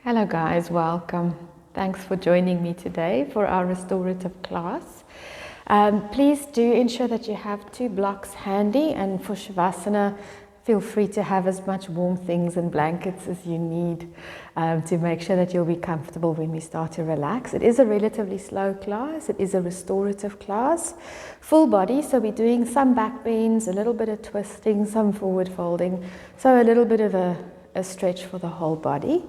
Hello guys, welcome. Thanks for joining me today for our restorative class. Please do ensure that you have 2 blocks handy, and for Shavasana, feel free to have as much warm things and blankets as you need to make sure that you'll be comfortable when we start to relax. It is a relatively slow class. It is a restorative class, full body, so we're doing some back bends, a little bit of twisting, some forward folding, so a little bit of a stretch for the whole body.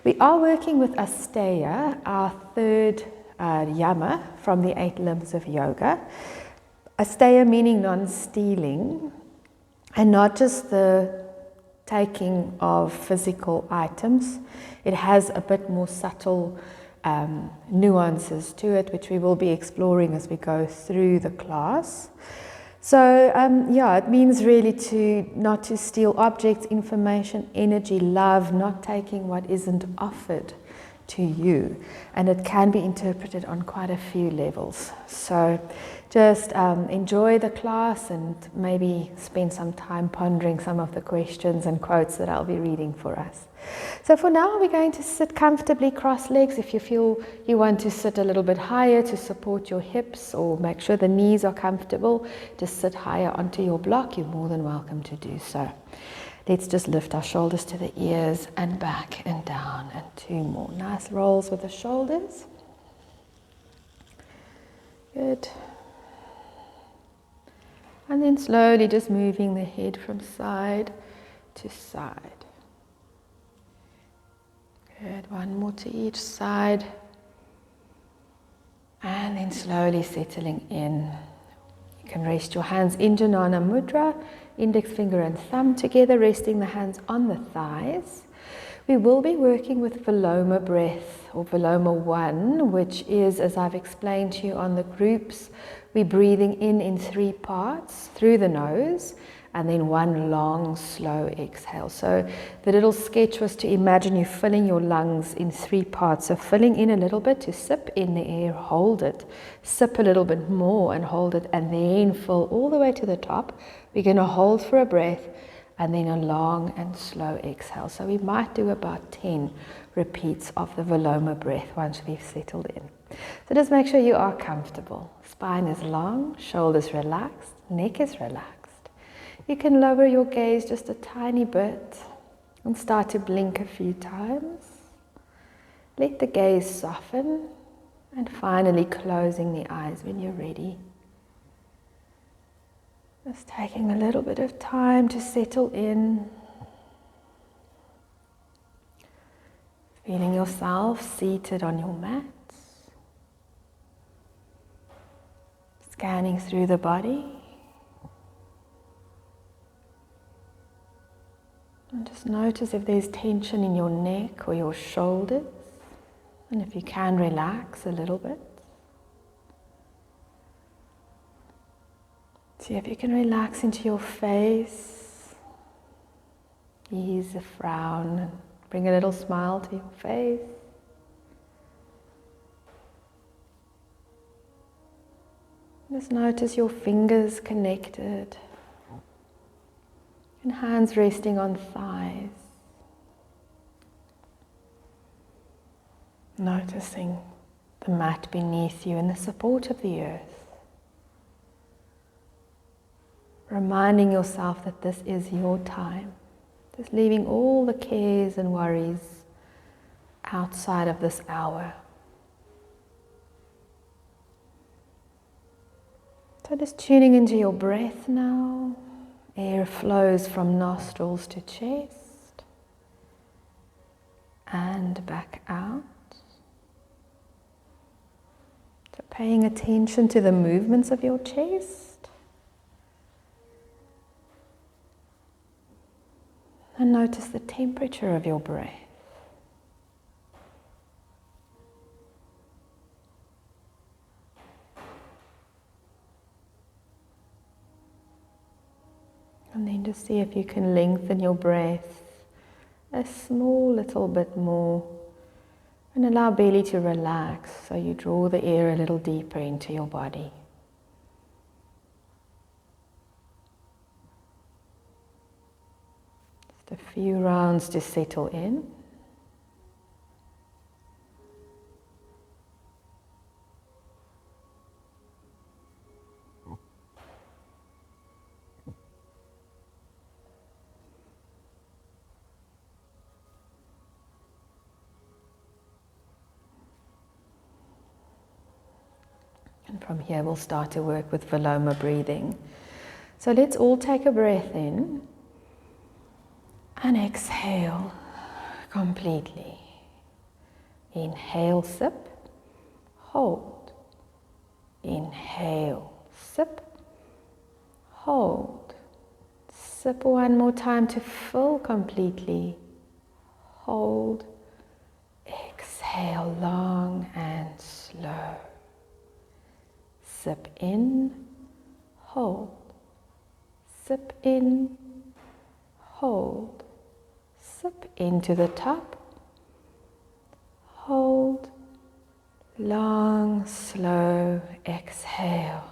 We are working with Asteya, our third Yama from the 8 limbs of yoga. Asteya meaning non-stealing, and not just the taking of physical items. It has a bit more subtle nuances to it, which we will be exploring as we go through the class. So it means really not to steal objects, information, energy, love, not taking what isn't offered to you. And it can be interpreted on quite a few levels. So just enjoy the class and maybe spend some time pondering some of the questions and quotes that I'll be reading for us. So for now, we're going to sit comfortably cross legs. If you feel you want to sit a little bit higher to support your hips or make sure the knees are comfortable, just sit higher onto your block. You're more than welcome to do so. Let's just lift our shoulders to the ears and back and down, and 2 more. Nice rolls with the shoulders. Good. And then slowly just moving the head from side to side. Good, 1 more to each side. And then slowly settling in. You can rest your hands in Jnana Mudra, index finger and thumb together, resting the hands on the thighs. We will be working with Viloma breath, or Viloma 1, which is, as I've explained to you on the groups, we're breathing in 3 parts through the nose, and then 1 long, slow exhale. So the little sketch was to imagine you filling your lungs in 3 parts. So filling in a little bit to sip in the air, hold it, sip a little bit more and hold it, and then fill all the way to the top. We're going to hold for a breath, and then a long and slow exhale. So we might do about 10 repeats of the Viloma breath once we've settled in. So just make sure you are comfortable. Spine is long, shoulders relaxed, neck is relaxed. You can lower your gaze just a tiny bit and start to blink a few times. Let the gaze soften, and finally closing the eyes when you're ready. Just taking a little bit of time to settle in. Feeling yourself seated on your mats. Scanning through the body. And just notice if there's tension in your neck or your shoulders. And if you can, relax a little bit. See if you can relax into your face. Ease the frown and bring a little smile to your face. Just notice your fingers connected and hands resting on thighs. Noticing the mat beneath you and the support of the earth. Reminding yourself that this is your time. Just leaving all the cares and worries outside of this hour. So just tuning into your breath now. Air flows from nostrils to chest and back out. So paying attention to the movements of your chest. And notice the temperature of your breath. And then just see if you can lengthen your breath a small little bit more. And allow belly to relax, so you draw the air a little deeper into your body. Just a few rounds to settle in. From here we'll start to work with Viloma breathing. So let's all take a breath in and exhale completely. Inhale, sip, hold. Inhale, sip, hold. Sip one more time to fill completely. Hold. Exhale long and slow. Sip in, hold. Sip in, hold. Sip into the top. Hold. Long, slow exhale.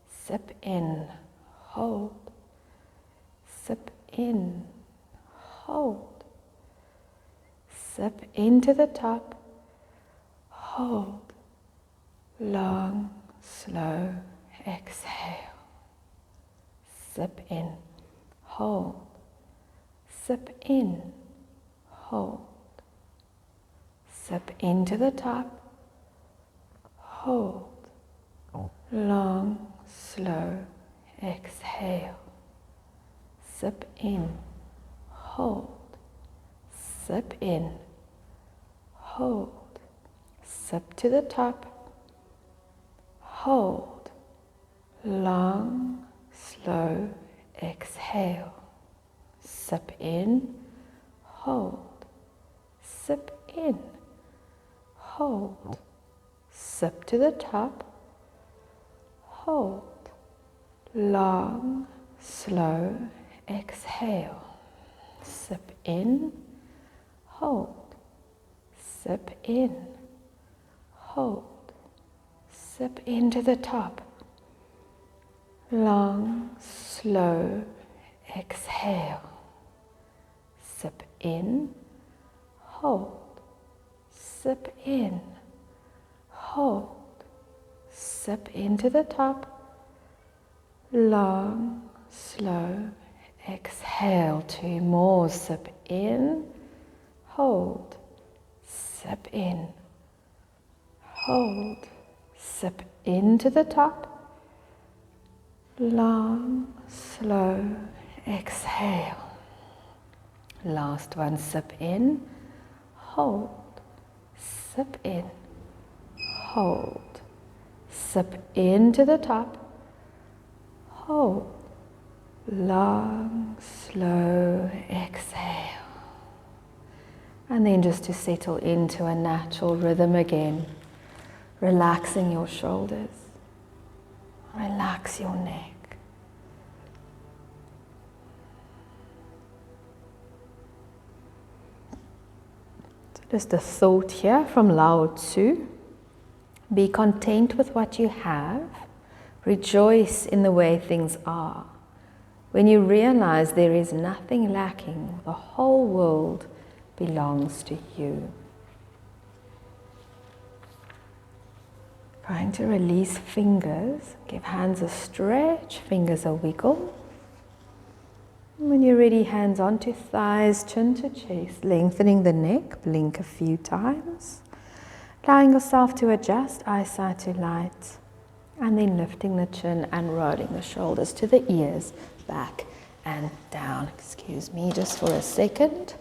Sip in, hold. Sip in, hold. Sip into the top. Hold. Long, slow exhale. Sip in, hold. Sip in, hold. Sip into the top. Hold. Long, slow exhale. Sip in, hold. Sip in, hold. Sip to the top. Hold. Long, slow exhale. Sip in, hold. Sip in, hold. Sip to the top. Hold. Long, slow exhale. Sip in, hold. Sip in, hold. Sip into the top. Long, slow exhale. Sip in, hold. Sip in, hold. Sip into the top. Long, slow exhale. Two more. Sip in, hold. Sip in, hold. Sip into the top. Long, slow exhale. Last one. Sip in, hold. Sip in, hold. Sip into the top. Hold. Long, slow exhale. And then just to settle into a natural rhythm again. Relaxing your shoulders. Relax your neck. So just a thought here from Lao Tzu. Be content with what you have. Rejoice in the way things are. When you realize there is nothing lacking, the whole world belongs to you. Trying to release fingers, give hands a stretch, fingers a wiggle. And when you're ready, hands onto thighs, chin to chest, lengthening the neck, blink a few times. Allowing yourself to adjust eyesight to light. And then lifting the chin and rolling the shoulders to the ears, back and down. Excuse me just for a second.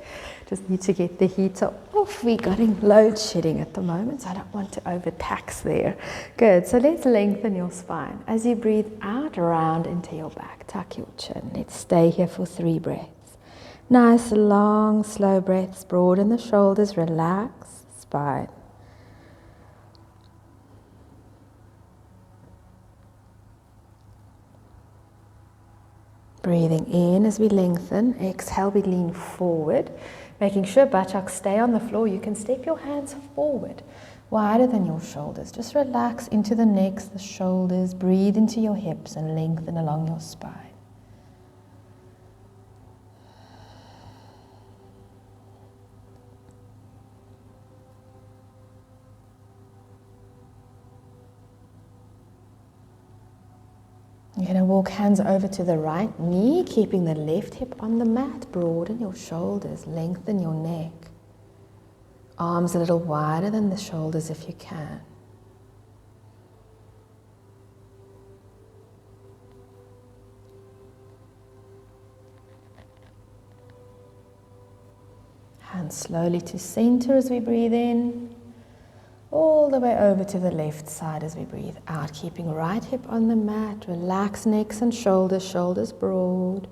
Just need to get the heater off. We're getting load shedding at the moment, so I don't want to overtax there. Good, so let's lengthen your spine. As you breathe out, round into your back, tuck your chin. Let's stay here for 3 breaths. Nice, long, slow breaths. Broaden the shoulders, relax the spine. Breathing in as we lengthen. Exhale, we lean forward. Making sure buttocks stay on the floor. You can step your hands forward, wider than your shoulders. Just relax into the necks, the shoulders. Breathe into your hips and lengthen along your spine. You're going to walk hands over to the right knee, keeping the left hip on the mat. Broaden your shoulders, lengthen your neck. Arms a little wider than the shoulders if you can. down slowly to center as we breathe in. All the way over to the left side as we breathe out, keeping right hip on the mat. Relax necks and shoulders, shoulders broad.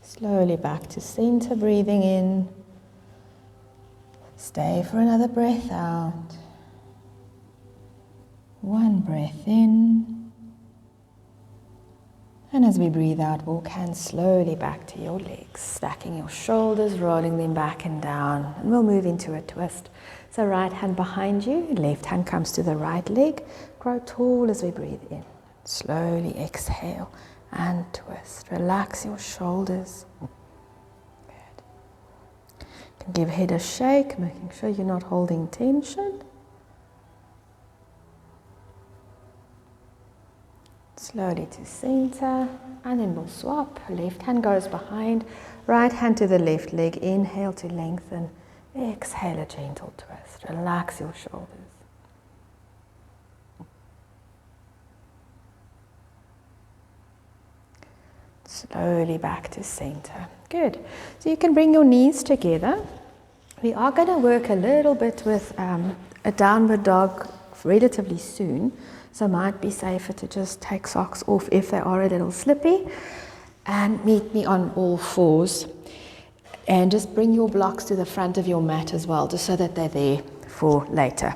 Slowly back to center, breathing in. Stay for another breath out. One breath in. And as we breathe out, walk hands slowly back to your legs, stacking your shoulders, rolling them back and down. And we'll move into a twist. So right hand behind you, left hand comes to the right leg. Grow tall as we breathe in. Slowly exhale and twist. Relax your shoulders. Good. You can give head a shake, making sure you're not holding tension. Slowly to center, and then we'll swap. Left hand goes behind, right hand to the left leg. Inhale to lengthen. Exhale, a gentle twist. Relax your shoulders. Slowly back to center. Good. So you can bring your knees together. We are going to work a little bit with a downward dog relatively soon. So it might be safer to just take socks off if they are a little slippy. And meet me on all fours. And just bring your blocks to the front of your mat as well, just so that they're there for later.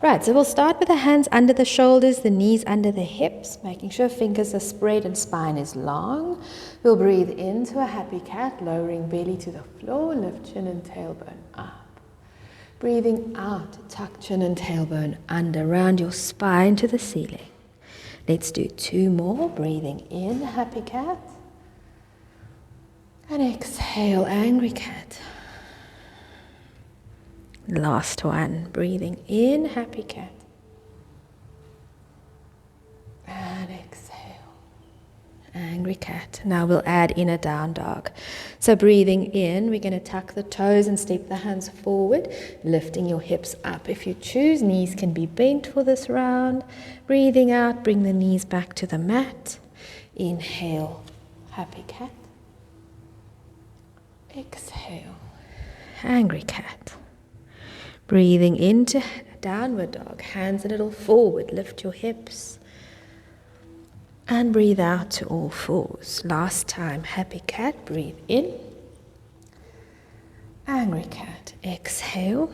Right, so we'll start with the hands under the shoulders, the knees under the hips, making sure fingers are spread and spine is long. We'll breathe into a happy cat, lowering belly to the floor, lift chin and tailbone up. Breathing out, tuck chin and tailbone under, round your spine to the ceiling. Let's do 2 more. Breathing in, happy cat. And exhale, angry cat. Last one, breathing in, happy cat. And exhale, angry cat. Now we'll add in a down dog. So breathing in, we're going to tuck the toes and step the hands forward, lifting your hips up. If you choose, knees can be bent for this round. Breathing out, bring the knees back to the mat. Inhale, happy cat. Exhale, angry cat. Breathing into downward dog, hands a little forward, lift your hips. And breathe out to all fours. Last time, happy cat, breathe in. Angry cat, exhale.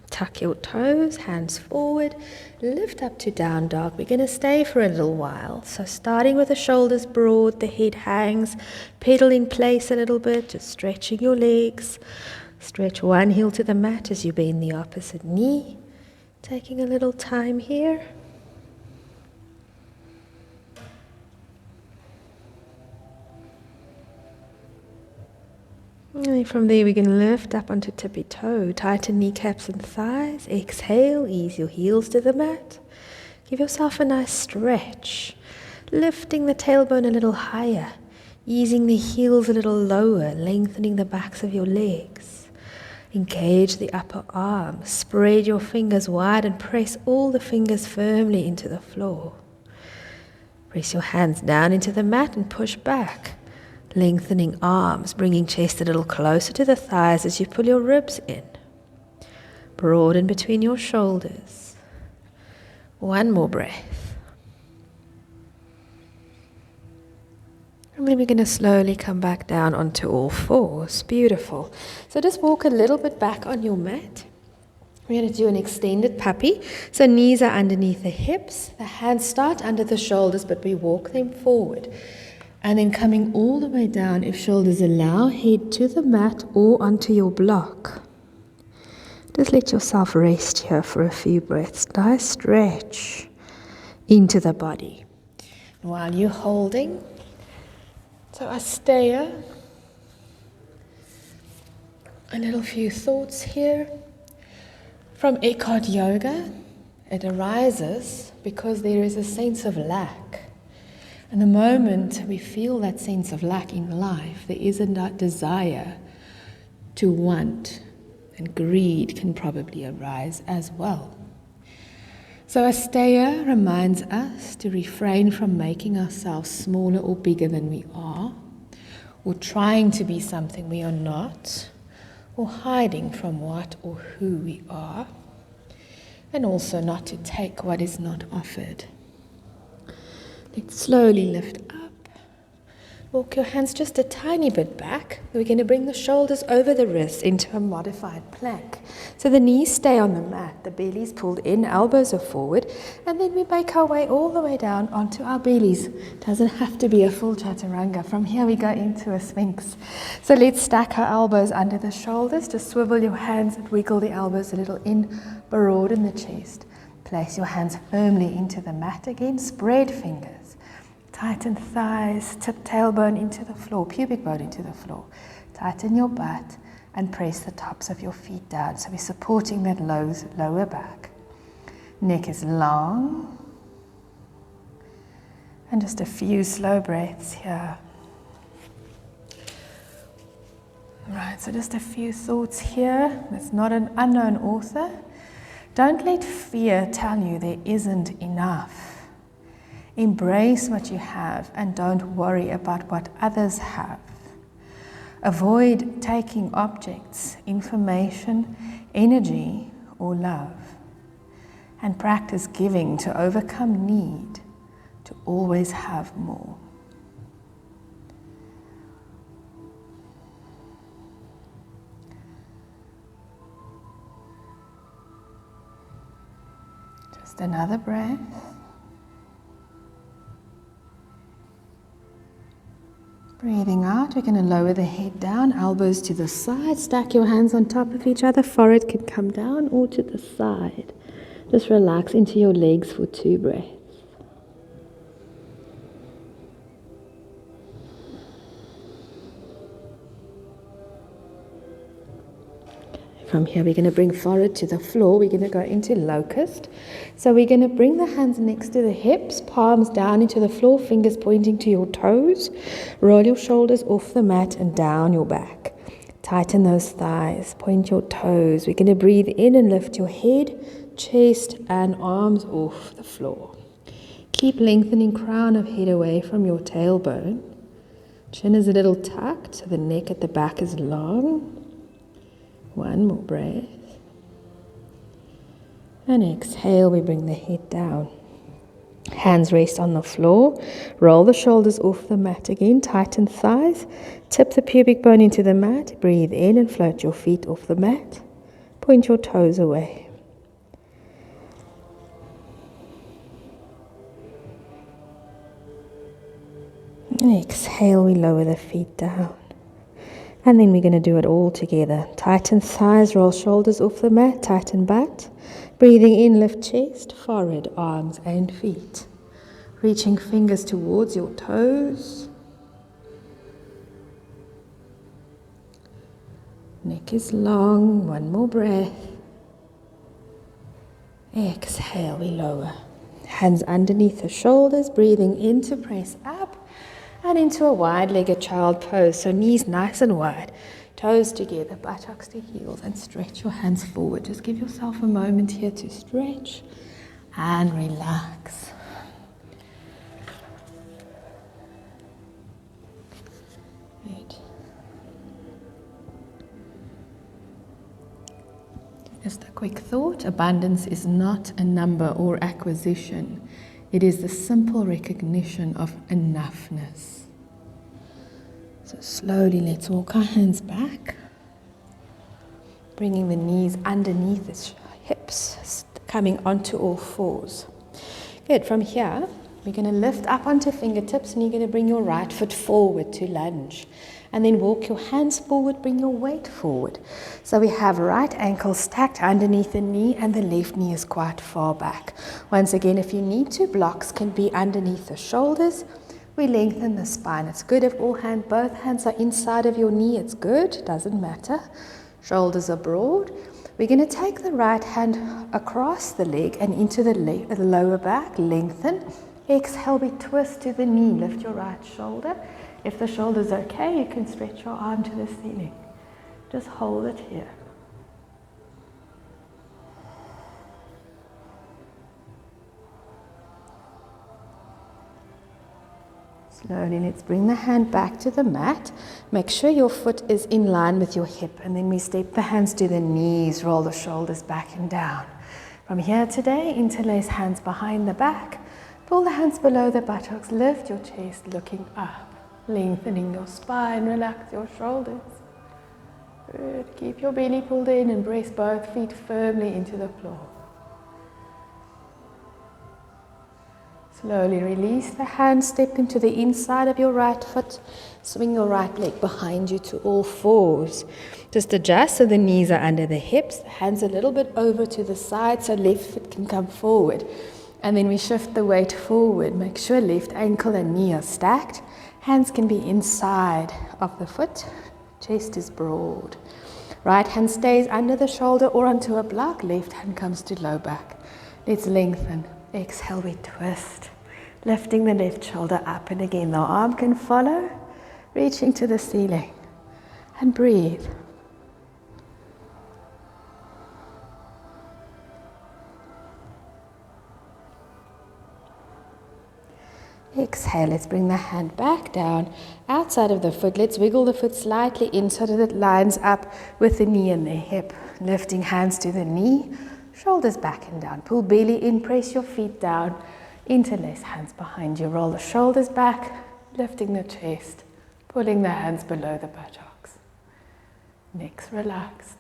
Tuck your toes, hands forward, lift up to down dog. We're going to stay for a little while. So starting with the shoulders broad, the head hangs, pedal in place a little bit, just stretching your legs. Stretch one heel to the mat as you bend the opposite knee. Taking a little time here. And then from there we can lift up onto tippy toe, tighten kneecaps and thighs. Exhale, ease your heels to the mat. Give yourself a nice stretch. Lifting the tailbone a little higher, easing the heels a little lower, lengthening the backs of your legs. Engage the upper arms, spread your fingers wide and press all the fingers firmly into the floor. Press your hands down into the mat and push back. Lengthening arms, bringing chest a little closer to the thighs as you pull your ribs in. Broaden between your shoulders. One more breath. And then we're going to slowly come back down onto all fours. Beautiful. So just walk a little bit back on your mat. We're going to do an extended puppy. So knees are underneath the hips. The hands start under the shoulders, but we walk them forward. And then coming all the way down, if shoulders allow, head to the mat or onto your block. Just let yourself rest here for a few breaths. Nice stretch into the body. While you're holding, so Asteya, a little few thoughts here. From Eckhart Yoga, it arises because there is a sense of lack. And the moment we feel that sense of lack in life, there is a desire to want, and greed can probably arise as well. So Asteya reminds us to refrain from making ourselves smaller or bigger than we are, or trying to be something we are not, or hiding from what or who we are, and also not to take what is not offered. Let's slowly lift up. Walk your hands just a tiny bit back. We're going to bring the shoulders over the wrists into a modified plank. So the knees stay on the mat, the belly's pulled in, elbows are forward, and then we make our way all the way down onto our bellies. Doesn't have to be a full chaturanga. From here we go into a sphinx. So let's stack our elbows under the shoulders. Just swivel your hands and wiggle the elbows a little in, broaden the chest. Place your hands firmly into the mat again, spread fingers. Tighten thighs, tip tailbone into the floor, pubic bone into the floor. Tighten your butt and press the tops of your feet down. So we're supporting that lower back. Neck is long. And just a few slow breaths here. Right, so just a few thoughts here. It's not an unknown author. Don't let fear tell you there isn't enough. Embrace what you have and don't worry about what others have. Avoid taking objects, information, energy, or love. And practice giving to overcome need, to always have more. Just another breath. Breathing out, we're going to lower the head down, elbows to the side, stack your hands on top of each other, forehead can come down or to the side. Just relax into your legs for 2 breaths. From here we're going to bring forehead to the floor, we're going to go into locust. So we're going to bring the hands next to the hips, palms down into the floor, fingers pointing to your toes. Roll your shoulders off the mat and down your back. Tighten those thighs, point your toes. We're going to breathe in and lift your head, chest and arms off the floor. Keep lengthening crown of head away from your tailbone. Chin is a little tucked, so the neck at the back is long. 1 more breath. And exhale, we bring the head down. Hands rest on the floor. Roll the shoulders off the mat again. Tighten thighs. Tip the pubic bone into the mat. Breathe in and float your feet off the mat. Point your toes away. And exhale, we lower the feet down. And then we're going to do it all together. Tighten thighs, roll shoulders off the mat, tighten butt. Breathing in, lift chest, forehead, arms and feet. Reaching fingers towards your toes. Neck is long, 1 more breath. Exhale, we lower. Hands underneath the shoulders, breathing in to press up. And into a wide-legged child pose. So knees nice and wide, toes together, buttocks to heels, and stretch your hands forward. Just give yourself a moment here to stretch and relax. Good. Just a quick thought. Abundance is not a number or acquisition. It is the simple recognition of enoughness. So slowly let's walk our hands back. Bringing the knees underneath the hips, coming onto all fours. Good, from here, we're going to lift up onto fingertips and you're going to bring your right foot forward to lunge. And then walk your hands forward, bring your weight forward. So we have right ankle stacked underneath the knee and the left knee is quite far back. Once again, if you need to, blocks can be underneath the shoulders. We lengthen the spine. It's good if both hands are inside of your knee. It's good, doesn't matter. Shoulders are broad. We're going to take the right hand across the leg and into the lower back, lengthen. Exhale, we twist to the knee. Lift your right shoulder. If the shoulder's okay, you can stretch your arm to the ceiling. Just hold it here. Slowly, let's bring the hand back to the mat. Make sure your foot is in line with your hip, and then we step the hands to the knees, roll the shoulders back and down. From here today, interlace hands behind the back, pull the hands below the buttocks, lift your chest looking up, lengthening your spine, relax your shoulders. Good. Keep your belly pulled in and press both feet firmly into the floor. Slowly release the hands, step into the inside of your right foot, swing your right leg behind you to all fours. Just adjust so the knees are under the hips, the hands a little bit over to the side so left foot can come forward. And then we shift the weight forward. Make sure left ankle and knee are stacked. Hands can be inside of the foot, chest is broad. Right hand stays under the shoulder or onto a block, left hand comes to low back. Let's lengthen. Exhale, we twist, lifting the left shoulder up, and again the arm can follow, reaching to the ceiling, and breathe. Exhale, let's bring the hand back down, outside of the foot. Let's wiggle the foot slightly in so that it lines up with the knee and the hip. Lifting hands to the knee, shoulders back and down. Pull belly in, press your feet down, interlace hands behind you. Roll the shoulders back, lifting the chest, pulling the hands below the buttocks. Necks relaxed.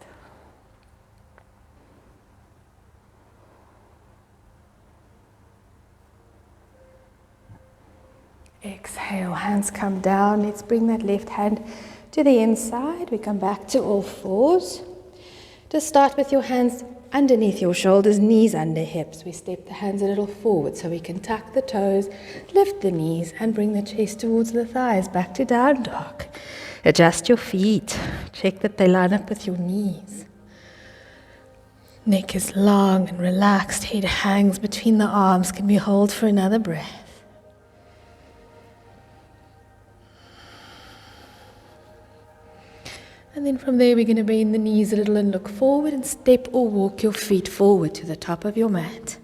Exhale, hands come down. Let's bring that left hand to the inside. We come back to all fours. Just start with your hands underneath your shoulders, knees under hips. We step the hands a little forward so we can tuck the toes, lift the knees, and bring the chest towards the thighs, back to down dog. Adjust your feet. Check that they line up with your knees. Neck is long and relaxed. Head hangs between the arms. Can we hold for another breath? And then from there, we're going to bend the knees a little and look forward and step or walk your feet forward to the top of your mat.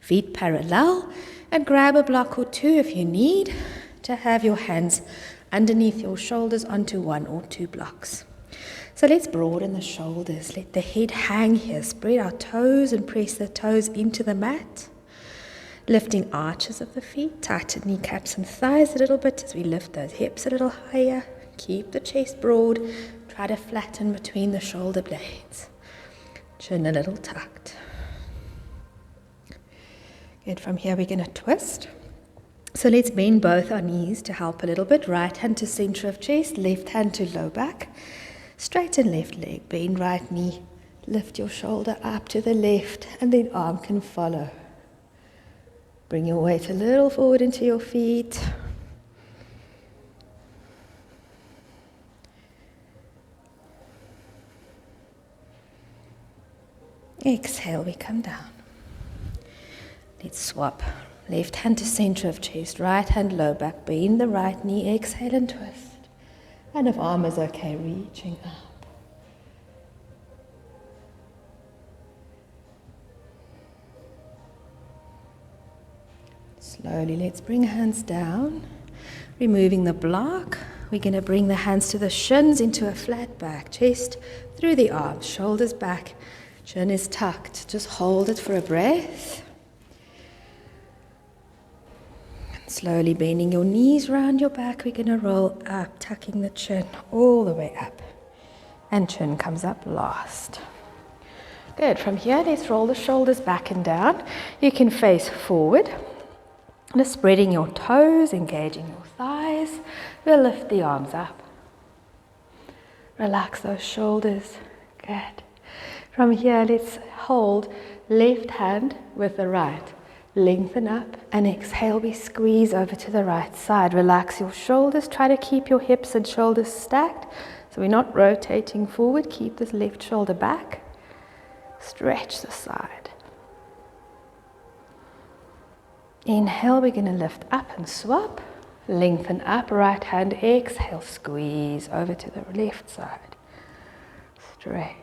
Feet parallel, and grab a block or two if you need to have your hands underneath your shoulders onto one or two blocks. So let's broaden the shoulders. Let the head hang here. Spread our toes and press the toes into the mat. Lifting arches of the feet, tighten kneecaps and thighs a little bit as we lift those hips a little higher. Keep the chest broad. Try to flatten between the shoulder blades. Chin a little tucked. Good. From here we're going to twist. So let's bend both our knees to help a little bit. Right hand to center of chest, left hand to low back. Straighten left leg, bend right knee. Lift your shoulder up to the left, and then arm can follow. Bring your weight a little forward into your feet. Exhale, we come down. Let's swap. Left hand to center of chest, right hand low back, bend the right knee, exhale and twist. And if arm is okay, reaching up. Slowly, let's bring hands down. Removing the block, we're going to bring the hands to the shins into a flat back, chest through the arms, shoulders back. Chin is tucked. Just hold it for a breath. And slowly bending your knees round your back, we're going to roll up, tucking the chin all the way up. And chin comes up last. Good. From here, let's roll the shoulders back and down. You can face forward. Just spreading your toes, engaging your thighs. We'll lift the arms up. Relax those shoulders. Good. From here, let's hold left hand with the right. Lengthen up and exhale, we squeeze over to the right side. Relax your shoulders. Try to keep your hips and shoulders stacked. So we're not rotating forward. Keep this left shoulder back. Stretch the side. Inhale, we're going to lift up and swap. Lengthen up, right hand, exhale, squeeze over to the left side. Stretch.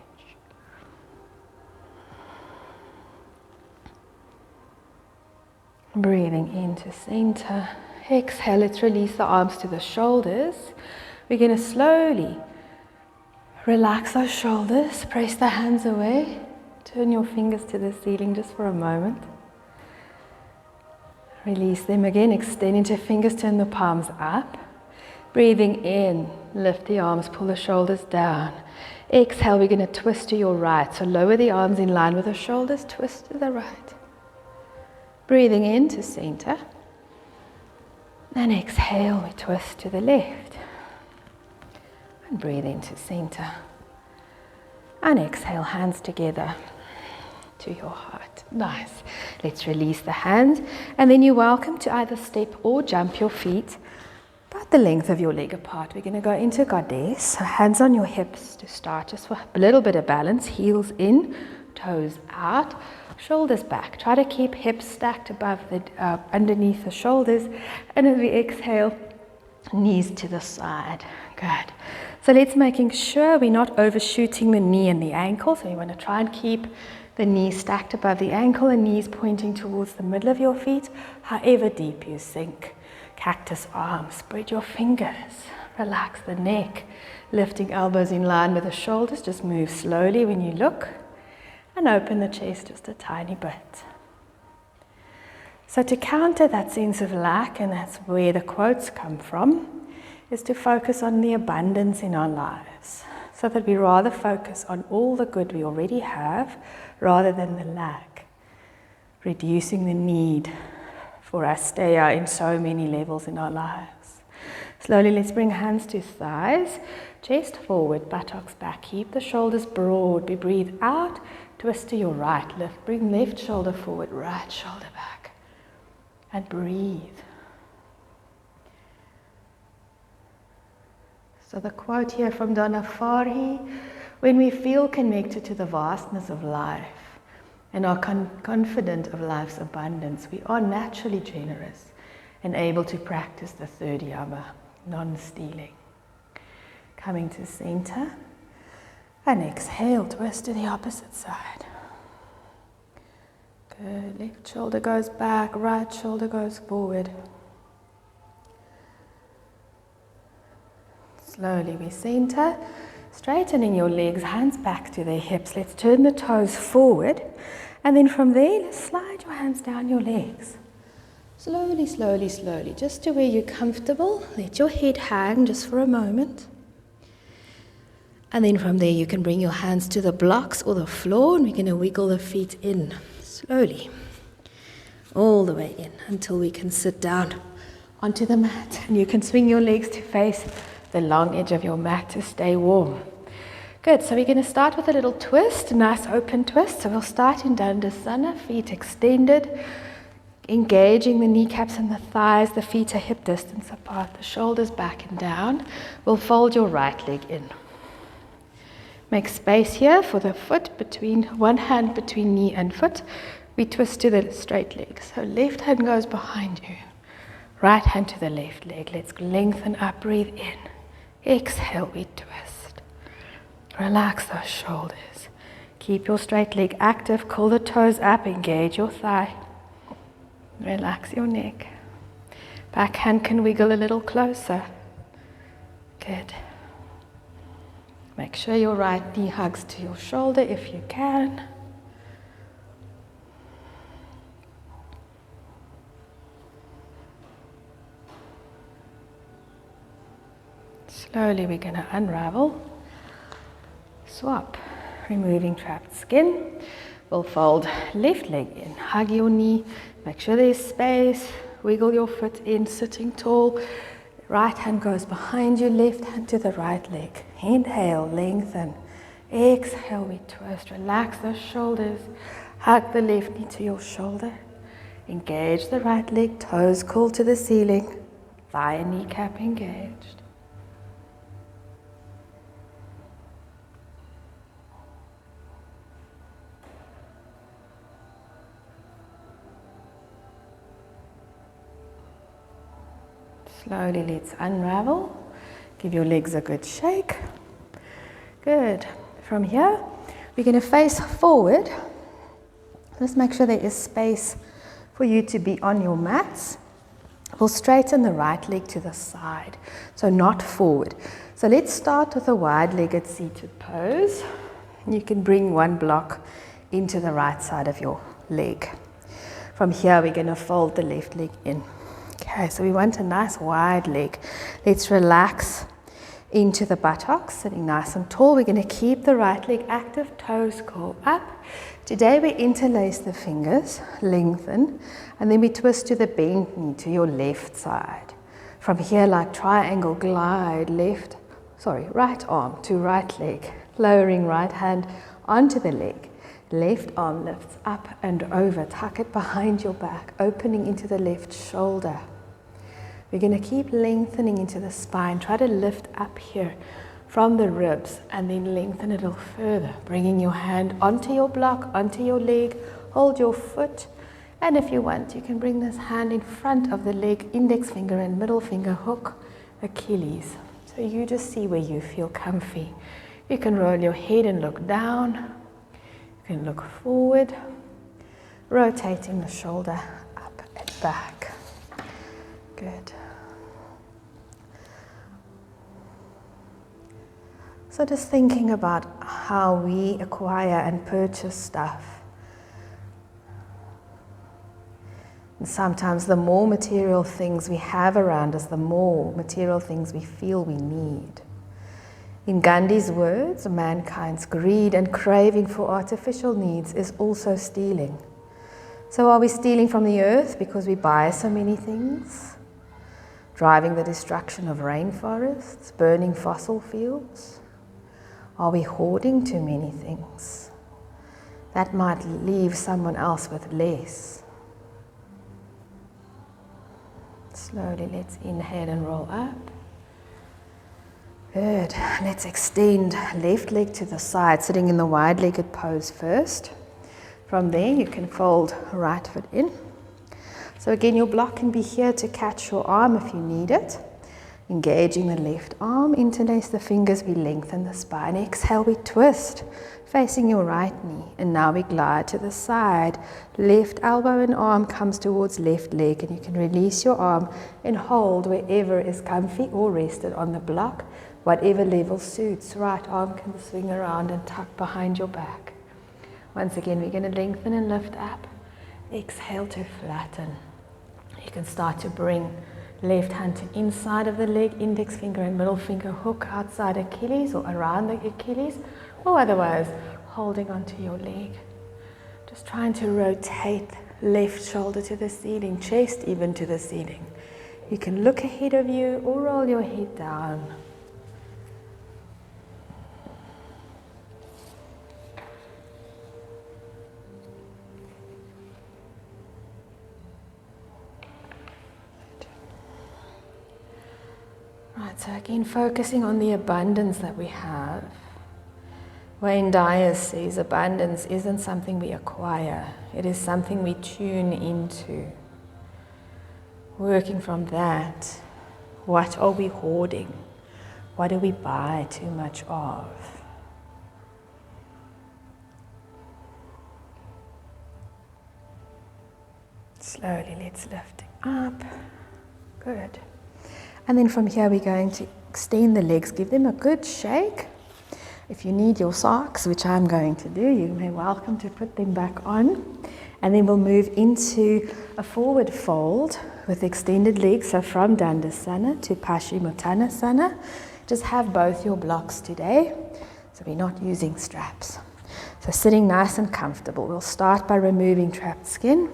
Breathing into center. Exhale, let's release the arms to the shoulders. We're going to slowly relax those shoulders, press the hands away, turn your fingers to the ceiling just for a moment. Release them again, extend into fingers, turn the palms up. Breathing in, lift the arms, pull the shoulders down. Exhale, we're going to twist to your right. So lower the arms in line with the shoulders, twist to the right. Breathing into center. And exhale, we twist to the left. And breathe into center. And exhale, hands together to your heart. Nice. Let's release the hands. And then you're welcome to either step or jump your feet about the length of your leg apart. We're going to go into goddess. So hands on your hips to start, just for a little bit of balance. Heels in, toes out, shoulders back. Try to keep hips stacked above the underneath the shoulders. And as we exhale, knees to the side. Good. So let's making sure we're not overshooting the knee and the ankle. So you want to try and keep the knees stacked above the ankle and knees pointing towards the middle of your feet, however deep you sink. Cactus arms, spread your fingers, relax the neck, lifting elbows in line with the shoulders. Just move slowly when you look and open the chest just a tiny bit. So to counter that sense of lack, and that's where the quotes come from, is to focus on the abundance in our lives, so that we rather focus on all the good we already have rather than the lack, reducing the need for Asteya in so many levels in our lives. Slowly, let's bring hands to thighs, chest forward, buttocks back, keep the shoulders broad. We breathe out, twist to your right, lift, bring left shoulder forward, right shoulder back, and breathe. So the quote here from Donna Farhi, when we feel connected to the vastness of life and are confident of life's abundance, we are naturally generous and able to practice the third Yama, non-stealing. Coming to center and exhale, twist to the opposite side. Good, left shoulder goes back, right shoulder goes forward. Slowly we center, straightening your legs, hands back to their hips. Let's turn the toes forward, and then from there, let's slide your hands down your legs. Slowly, slowly, slowly, just to where you're comfortable. Let your head hang just for a moment. And then from there, you can bring your hands to the blocks or the floor, and we're going to wiggle the feet in slowly, all the way in until we can sit down onto the mat. And you can swing your legs to face the long edge of your mat to stay warm. Good, so we're going to start with a little twist, a nice open twist. So we'll start in Dandasana, feet extended, engaging the kneecaps and the thighs, the feet are hip distance apart, the shoulders back and down. We'll fold your right leg in. Make space here for the foot between, one hand between knee and foot. We twist to the straight leg. So left hand goes behind you, right hand to the left leg. Let's lengthen up, breathe in. Exhale, we twist. Relax those shoulders. Keep your straight leg active. Curl the toes up. Engage your thigh. Relax your neck. Back hand can wiggle a little closer. Good. Make sure your right knee hugs to your shoulder if you can. Slowly we're going to unravel, swap, removing trapped skin. We'll fold left leg in, hug your knee, make sure there's space, wiggle your foot in, sitting tall. Right hand goes behind you, left hand to the right leg. Inhale, lengthen. Exhale, we twist, relax those shoulders. Hug the left knee to your shoulder. Engage the right leg, toes curl to the ceiling. Thigh and kneecap engaged. Slowly let's unravel. Give your legs a good shake. Good. From here, we're going to face forward. Just make sure there is space for you to be on your mats. We'll straighten the right leg to the side, so not forward. So let's start with a wide-legged seated pose. You can bring one block into the right side of your leg. From here, we're going to fold the left leg in. Okay, so we want a nice wide leg. Let's relax into the buttocks, sitting nice and tall. We're going to keep the right leg active, toes curl up. Today we interlace the fingers, lengthen, and then we twist to the bent knee to your left side. From here, like triangle, glide right arm to right leg, lowering right hand onto the leg. Left arm lifts up and over, tuck it behind your back, opening into the left shoulder. We're going to keep lengthening into the spine. Try to lift up here from the ribs and then lengthen it a little further, bringing your hand onto your block, onto your leg, hold your foot, and if you want, you can bring this hand in front of the leg, index finger and middle finger hook Achilles. So you just see where you feel comfy. You can roll your head and look down. You can look forward, rotating the shoulder up and back. Good. So just thinking about how we acquire and purchase stuff. And sometimes the more material things we have around us, the more material things we feel we need. In Gandhi's words, mankind's greed and craving for artificial needs is also stealing. So are we stealing from the earth because we buy so many things? Driving the destruction of rainforests, burning fossil fuels? Are we hoarding too many things? That might leave someone else with less. Slowly let's inhale and roll up. Good. Let's extend left leg to the side, sitting in the wide-legged pose first. From there you can fold right foot in. So again, your block can be here to catch your arm if you need it. Engaging the left arm, interlace the fingers, we lengthen the spine. Exhale, we twist, facing your right knee. And now we glide to the side. Left elbow and arm comes towards left leg, and you can release your arm and hold wherever is comfy or rested on the block. Whatever level suits. Right arm can swing around and tuck behind your back. Once again, we're going to lengthen and lift up. Exhale to flatten. You can start to bring left hand to inside of the leg, index finger and middle finger hook outside Achilles or around the Achilles, or otherwise holding onto your leg. Just trying to rotate left shoulder to the ceiling, chest even to the ceiling. You can look ahead of you or roll your head down. Right, so again, focusing on the abundance that we have. Wayne Dyer says abundance isn't something we acquire, it is something we tune into. Working from that, what are we hoarding? What do we buy too much of? Slowly, let's lift it up. Good. And then from here we're going to extend the legs, give them a good shake. If you need your socks, which I'm going to do, you may welcome to put them back on. And then we'll move into a forward fold with extended legs, so from Dandasana to Paschimottanasana. Just have both your blocks today, so we're not using straps. So sitting nice and comfortable. We'll start by removing trapped skin.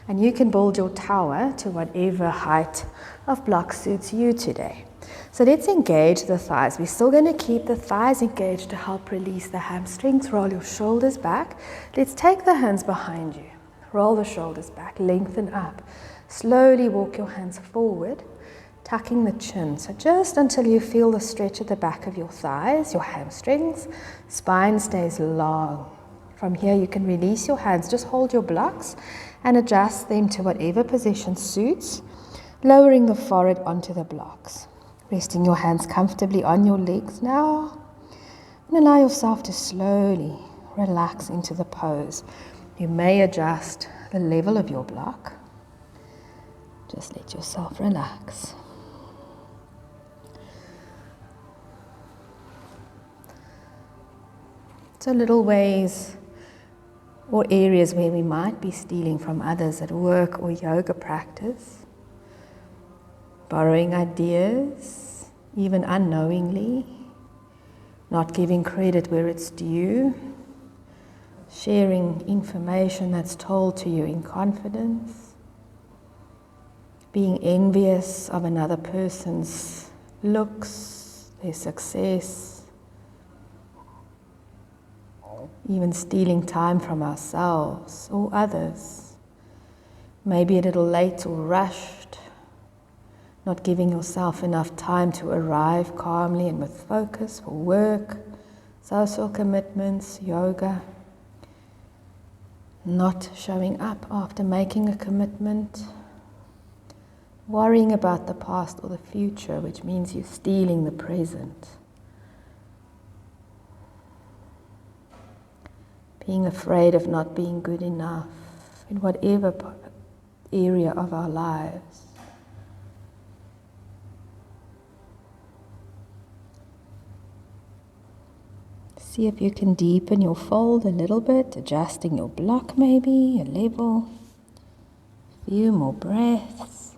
And you can build your tower to whatever height of block suits you today. So let's engage the thighs. We're still going to keep the thighs engaged to help release the hamstrings. Roll your shoulders back. Let's take the hands behind you. Roll the shoulders back, lengthen up. Slowly walk your hands forward, tucking the chin. So just until you feel the stretch at the back of your thighs, your hamstrings, spine stays long. From here you can release your hands, just hold your blocks and adjust them to whatever position suits. Lowering the forehead onto the blocks. Resting your hands comfortably on your legs now. And allow yourself to slowly relax into the pose. You may adjust the level of your block. Just let yourself relax. So little ways or areas where we might be stealing from others at work or yoga practice. Borrowing ideas, even unknowingly. Not giving credit where it's due. Sharing information that's told to you in confidence. Being envious of another person's looks, their success. Even stealing time from ourselves or others. Maybe a little late or rushed. Not giving yourself enough time to arrive calmly and with focus for work, social commitments, yoga. Not showing up after making a commitment. Worrying about the past or the future, which means you're stealing the present. Being afraid of not being good enough in whatever area of our lives. See if you can deepen your fold a little bit, adjusting your block maybe, your level. A few more breaths.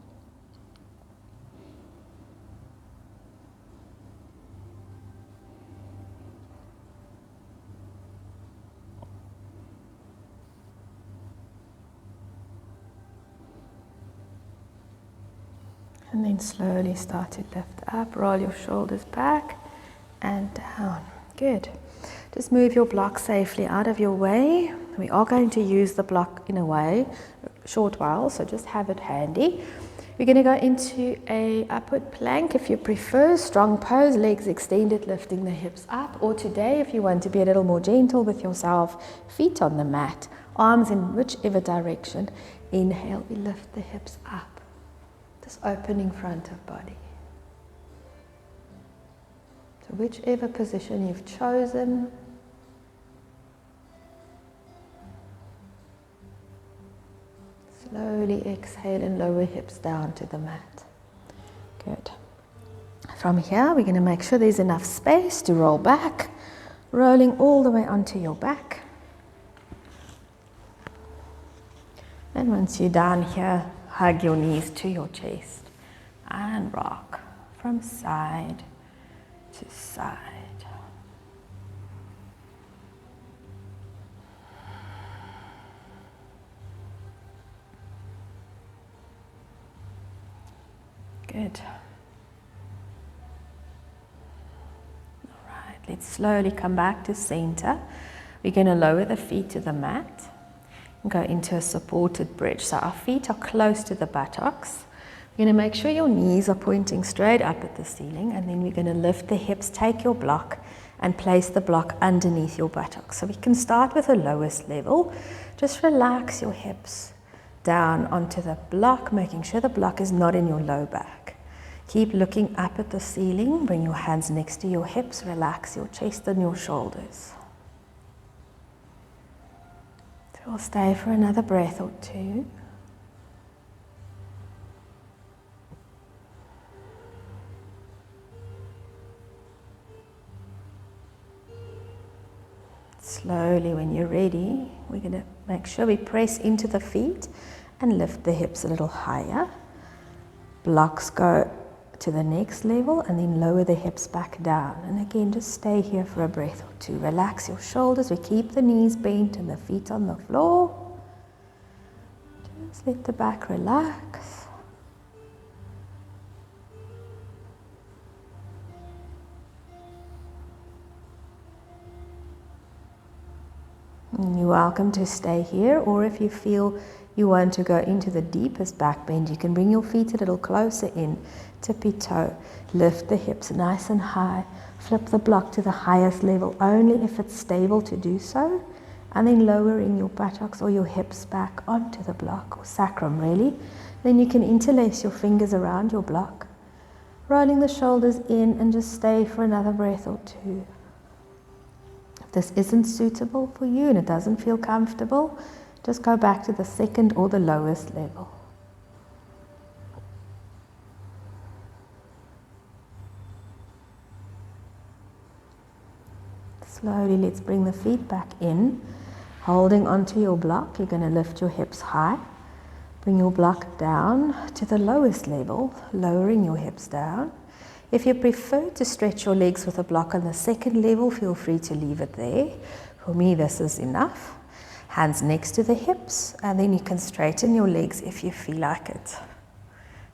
And then slowly start to lift up, roll your shoulders back and down. Good. Just move your block safely out of your way. We are going to use the block in a short while, so just have it handy. We're going to go into a upward plank if you prefer, strong pose, legs extended, lifting the hips up. Or today, if you want to be a little more gentle with yourself, feet on the mat, arms in whichever direction. Inhale, we lift the hips up. Just opening front of body. So whichever position you've chosen, slowly exhale and lower hips down to the mat. Good. From here, we're going to make sure there's enough space to roll back, rolling all the way onto your back. And once you're down here, hug your knees to your chest and rock from side to side. Good. All right, let's slowly come back to center. We're going to lower the feet to the mat and go into a supported bridge. So our feet are close to the buttocks. You're going to make sure your knees are pointing straight up at the ceiling, and then we're going to lift the hips, take your block and place the block underneath your buttocks. So we can start with the lowest level. Just relax your hips down onto the block, making sure the block is not in your low back. Keep looking up at the ceiling, bring your hands next to your hips, relax your chest and your shoulders. So we'll stay for another breath or two. Slowly, when you're ready, we're going to make sure we press into the feet and lift the hips a little higher. Blocks go to the next level and then lower the hips back down. And again, just stay here for a breath or two. Relax your shoulders. We keep the knees bent and the feet on the floor. Just let the back relax. You're welcome to stay here, or if you feel you want to go into the deepest back bend, you can bring your feet a little closer in, tippy toe, lift the hips nice and high, flip the block to the highest level only if it's stable to do so, and then lowering your buttocks or your hips back onto the block, or sacrum really, Then you can interlace your fingers around your block, rolling the shoulders in, and just stay for another breath or two. If this isn't suitable for you and it doesn't feel comfortable, just go back to the second or the lowest level. Slowly, let's bring the feet back in. Holding onto your block, you're going to lift your hips high. Bring your block down to the lowest level, lowering your hips down. If you prefer to stretch your legs with a block on the second level, feel free to leave it there. For me, this is enough. Hands next to the hips, and then you can straighten your legs if you feel like it.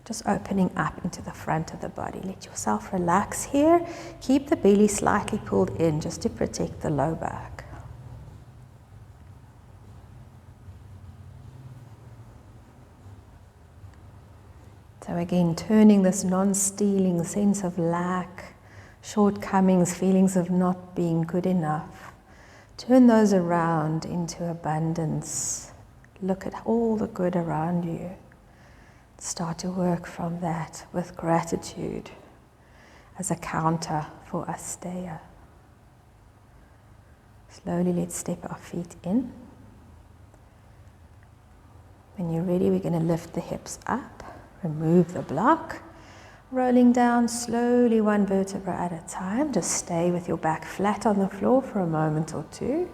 Just opening up into the front of the body. Let yourself relax here. Keep the belly slightly pulled in just to protect the low back. So again, turning this non-stealing sense of lack, shortcomings, feelings of not being good enough, turn those around into abundance. Look at all the good around you. Start to work from that with gratitude as a counter for Asteya. Slowly, let's step our feet in. When you're ready, we're going to lift the hips up, remove the block, rolling down slowly one vertebra at a time. Just stay with your back flat on the floor for a moment or two.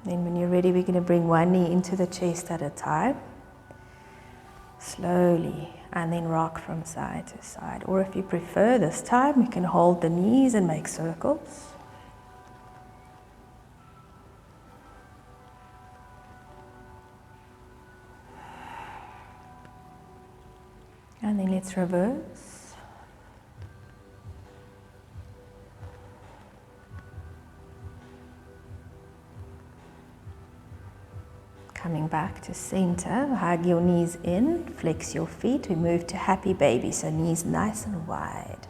Then when you're ready, we're going to bring one knee into the chest at a time. Slowly, and then rock from side to side. Or if you prefer this time, you can hold the knees and make circles. And then let's reverse. Coming back to center, hug your knees in, flex your feet. We move to happy baby, so knees nice and wide.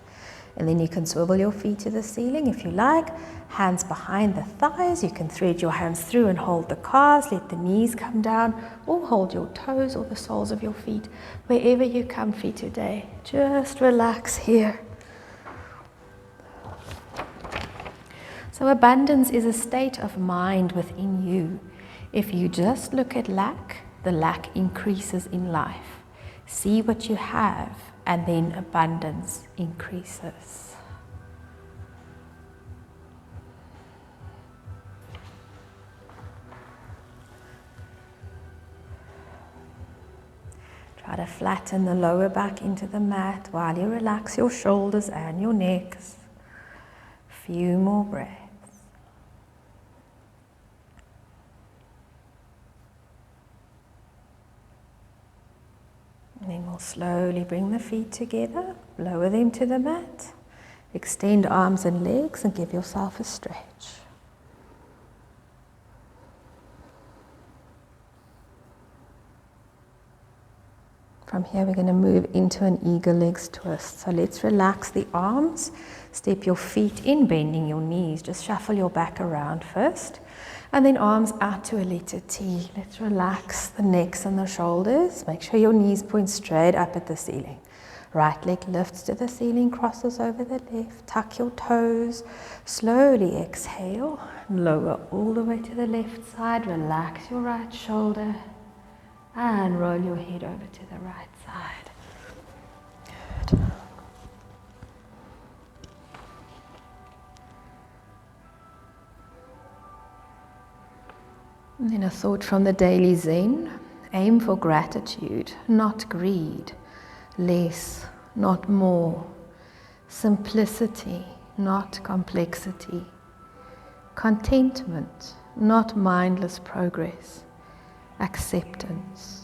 And then you can swivel your feet to the ceiling if you like. Hands behind the thighs. You can thread your hands through and hold the calves. Let the knees come down, or hold your toes or the soles of your feet, wherever you're comfy today. Just relax here. So abundance is a state of mind within you. If you just look at lack, the lack increases in life. See what you have, and then abundance increases. Try to flatten the lower back into the mat while you relax your shoulders and your necks. Few more breaths. And then we'll slowly bring the feet together, lower them to the mat, extend arms and legs and give yourself a stretch. From here we're going to move into an eagle legs twist. So let's relax the arms, step your feet in, bending your knees, just shuffle your back around first. And then arms out to a letter T. Let's relax the necks and the shoulders. Make sure your knees point straight up at the ceiling. Right leg lifts to the ceiling, crosses over the left. Tuck your toes. Slowly exhale. Lower all the way to the left side. Relax your right shoulder. And roll your head over to the right side. Good. And then a thought from the daily Zen. Aim for gratitude, not greed. Less, not more. Simplicity, not complexity. Contentment, not mindless progress. Acceptance.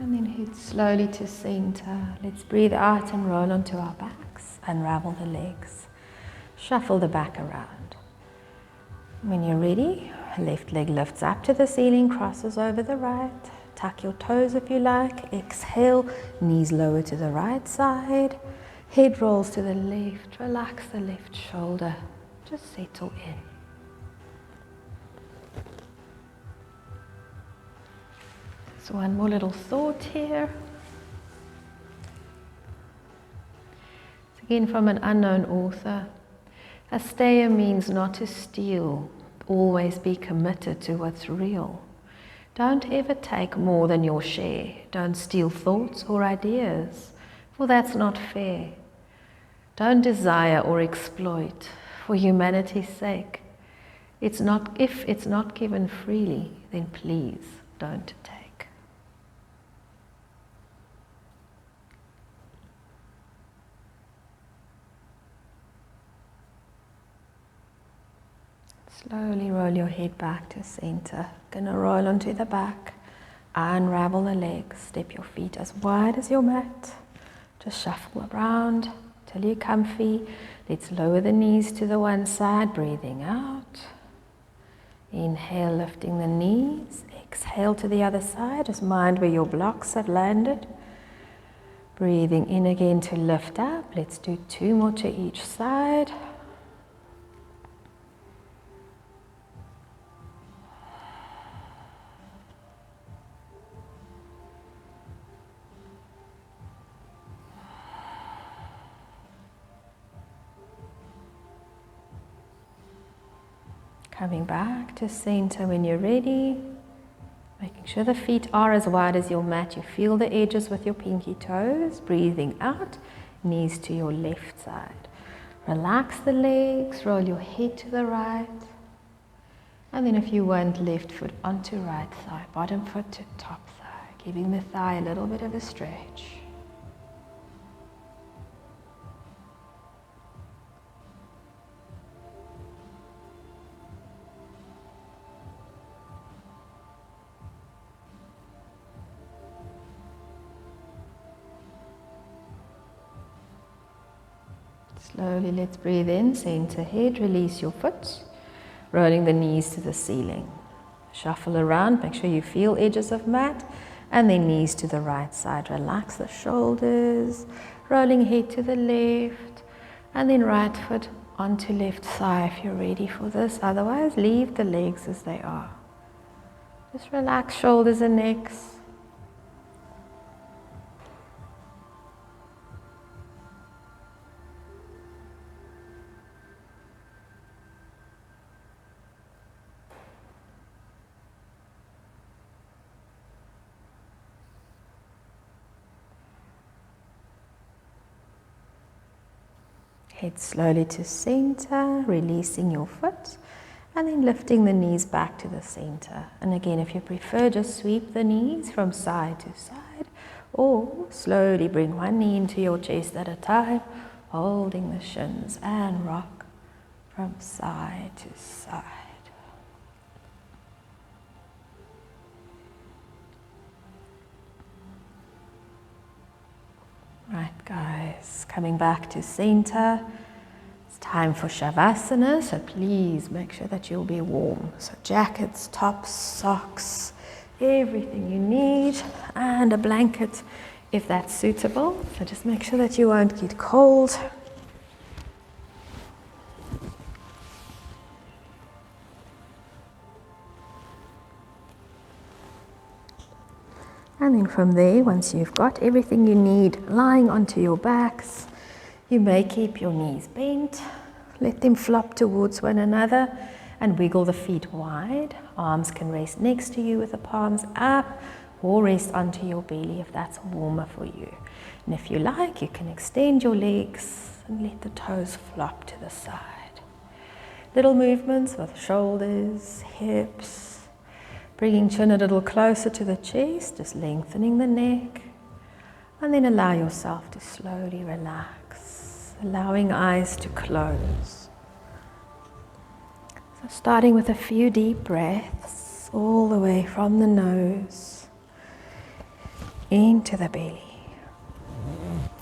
And then head slowly to center. Let's breathe out and roll onto our backs. Unravel the legs. Shuffle the back around. When you're ready, left leg lifts up to the ceiling, crosses over the right. Tuck your toes if you like. Exhale, knees lower to the right side. Head rolls to the left. Relax the left shoulder. Just settle in. So one more little thought here. It's again from an unknown author. Asteya means not to steal. Always be committed to what's real. Don't ever take more than your share. Don't steal thoughts or ideas, for that's not fair. Don't desire or exploit for humanity's sake. If it's not given freely, then please don't take. Slowly roll your head back to center. Gonna roll onto the back. Unravel the legs. Step your feet as wide as your mat. Just shuffle around till you're comfy. Let's lower the knees to the one side. Breathing out. Inhale, lifting the knees. Exhale to the other side. Just mind where your blocks have landed. Breathing in again to lift up. Let's do 2 more to each side. Coming back to center when you're ready. Making sure the feet are as wide as your mat. You feel the edges with your pinky toes. Breathing out, knees to your left side. Relax the legs, roll your head to the right. And then if you want, left foot onto right thigh, bottom foot to top thigh, giving the thigh a little bit of a stretch. Slowly let's breathe in, center head, release your foot, rolling the knees to the ceiling. Shuffle around, make sure you feel edges of mat, and then knees to the right side. Relax the shoulders, rolling head to the left, and then right foot onto left thigh if you're ready for this. Otherwise, leave the legs as they are. Just relax shoulders and necks. Head slowly to center, releasing your foot, and then lifting the knees back to the center. And again, if you prefer, just sweep the knees from side to side, or slowly bring one knee into your chest at a time, holding the shins, and rock from side to side. Right, guys, coming back to center. It's time for Shavasana, so please make sure that you'll be warm. So jackets, tops, socks, everything you need, and a blanket if that's suitable. So just make sure that you won't get cold. And then from there, once you've got everything you need lying onto your backs, you may keep your knees bent, let them flop towards one another, and wiggle the feet wide. Arms can rest next to you with the palms up, or rest onto your belly if that's warmer for you. And if you like, you can extend your legs and let the toes flop to the side. Little movements with shoulders, hips, bringing chin a little closer to the chest, just lengthening the neck, and then allow yourself to slowly relax, allowing eyes to close. So starting with a few deep breaths all the way from the nose. into the belly.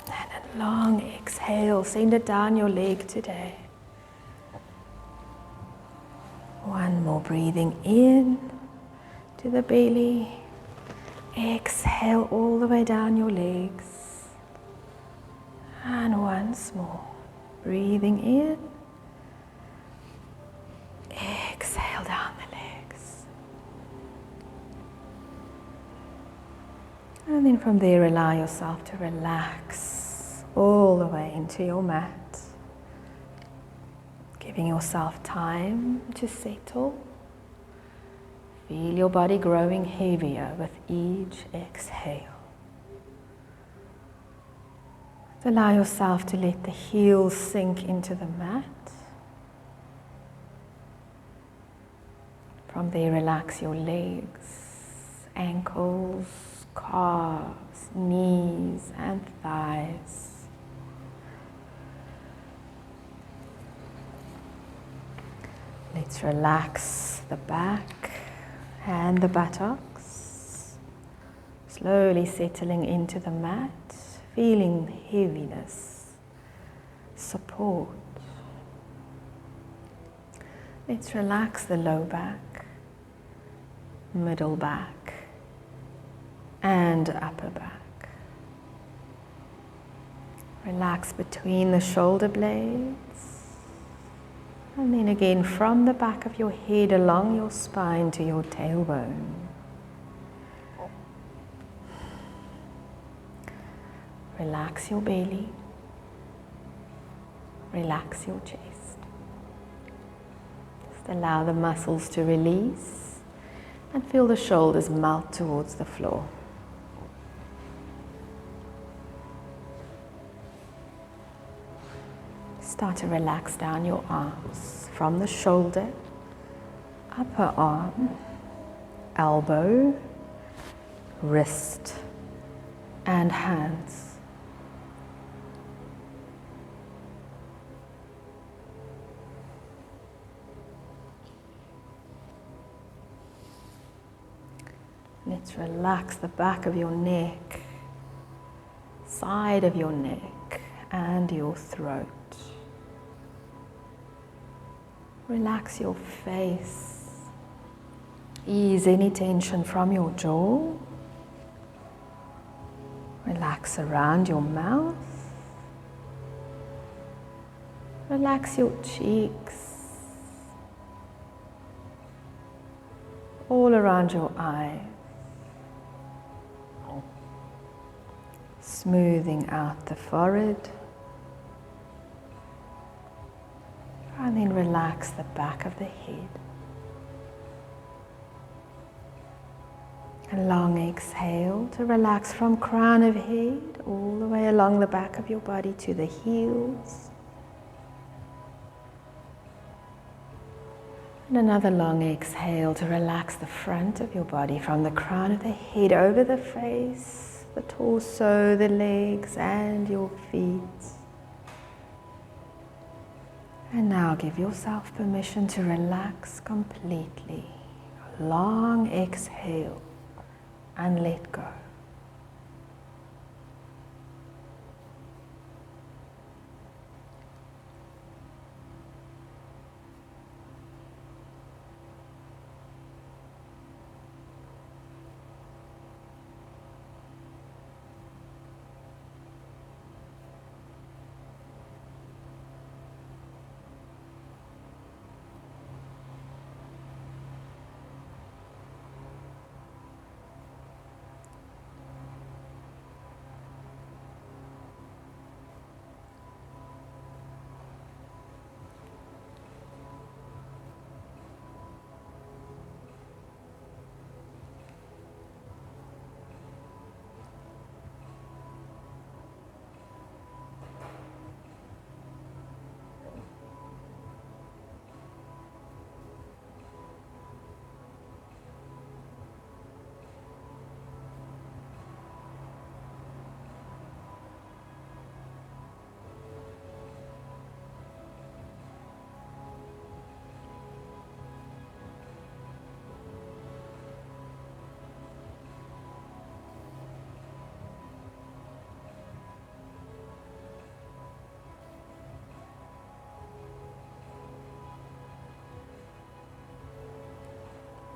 And a long exhale, send it down your leg today. One more, breathing in to the belly. Exhale all the way down your legs. And once more, breathing in. Exhale down the legs. And then from there, allow yourself to relax all the way into your mat. Giving yourself time to settle. Feel your body growing heavier with each exhale. Allow yourself to let the heels sink into the mat. From there, relax your legs, ankles, calves, knees, and thighs. Let's relax the back and the buttocks, slowly settling into the mat, feeling heaviness, support. Let's relax the low back, middle back, and upper back. Relax between the shoulder blades. And then again from the back of your head along your spine to your tailbone. Relax your belly. Relax your chest. Just allow the muscles to release and feel the shoulders melt towards the floor. Start to relax down your arms from the shoulder, upper arm, elbow, wrist, and hands. Let's relax the back of your neck, side of your neck, and your throat. Relax your face. Ease any tension from your jaw. Relax around your mouth. Relax your cheeks. All around your eyes. Smoothing out the forehead. And then relax the back of the head. A long exhale to relax from crown of head all the way along the back of your body to the heels. And another long exhale to relax the front of your body from the crown of the head over the face, the torso, the legs, and your feet. And now give yourself permission to relax completely. A long exhale and let go.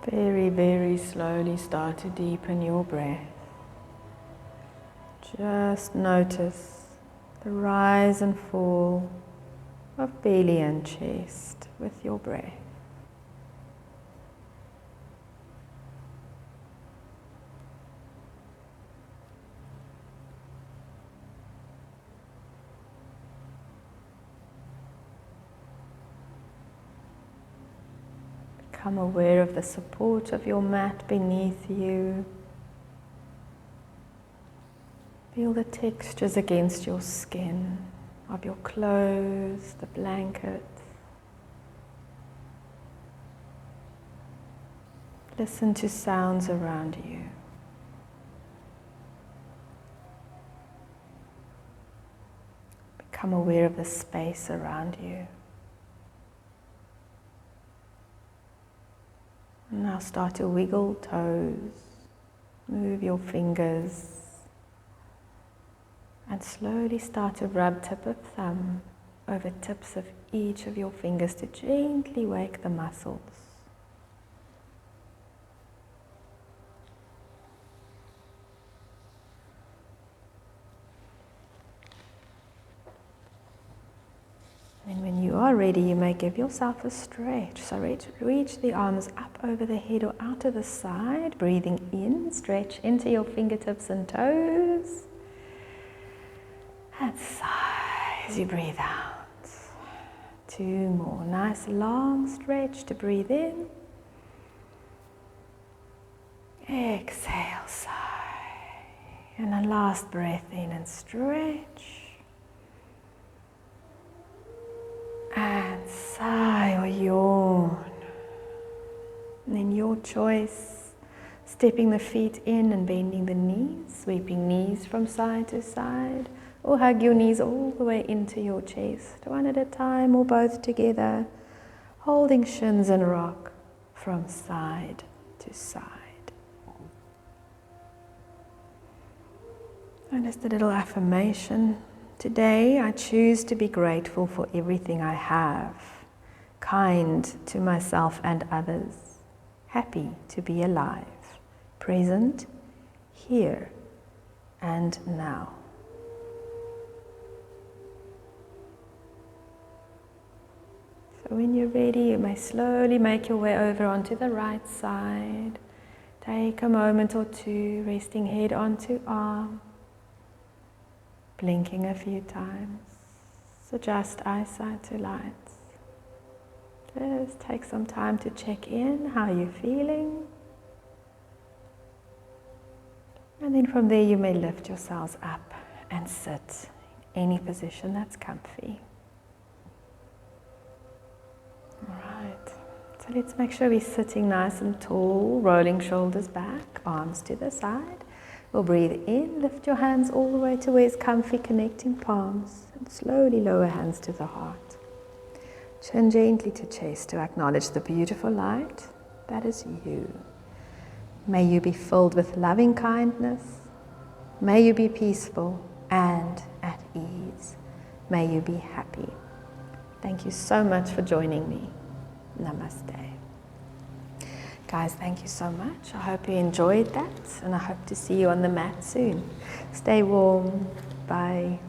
Very, very slowly start to deepen your breath. Just notice the rise and fall of belly and chest with your breath. Become aware of the support of your mat beneath you. Feel the textures against your skin of your clothes, the blanket. Listen to sounds around you. Become aware of the space around you. And now start to wiggle toes, move your fingers, and slowly start to rub tip of thumb over tips of each of your fingers to gently wake the muscles. And when you are ready, you may give yourself a stretch. So reach the arms up over the head or out to the side. Breathing in, stretch into your fingertips and toes. And sigh as you breathe out. 2 more. Nice long stretch to breathe in. Exhale, sigh. And a last breath in and stretch. And sigh or yawn. And then your choice, stepping the feet in and bending the knees, sweeping knees from side to side, or hug your knees all the way into your chest, one at a time or both together, holding shins and rock from side to side. And just a little affirmation. Today I choose to be grateful for everything I have, kind to myself and others, happy to be alive, present, here and now. So when you're ready, you may slowly make your way over onto the right side. Take a moment or two, resting head onto arm. Blinking a few times, adjust eyesight to lights. Just take some time to check in, how you're feeling. And then from there you may lift yourselves up and sit in any position that's comfy. Alright, so let's make sure we're sitting nice and tall, rolling shoulders back, arms to the side. We'll breathe in, lift your hands all the way to where it's comfy, connecting palms, and slowly lower hands to the heart. Chin gently to chest to acknowledge the beautiful light that is you. May you be filled with loving kindness. May you be peaceful and at ease. May you be happy. Thank you so much for joining me. Namaste. Guys, thank you so much. I hope you enjoyed that, and I hope to see you on the mat soon. Stay warm. Bye.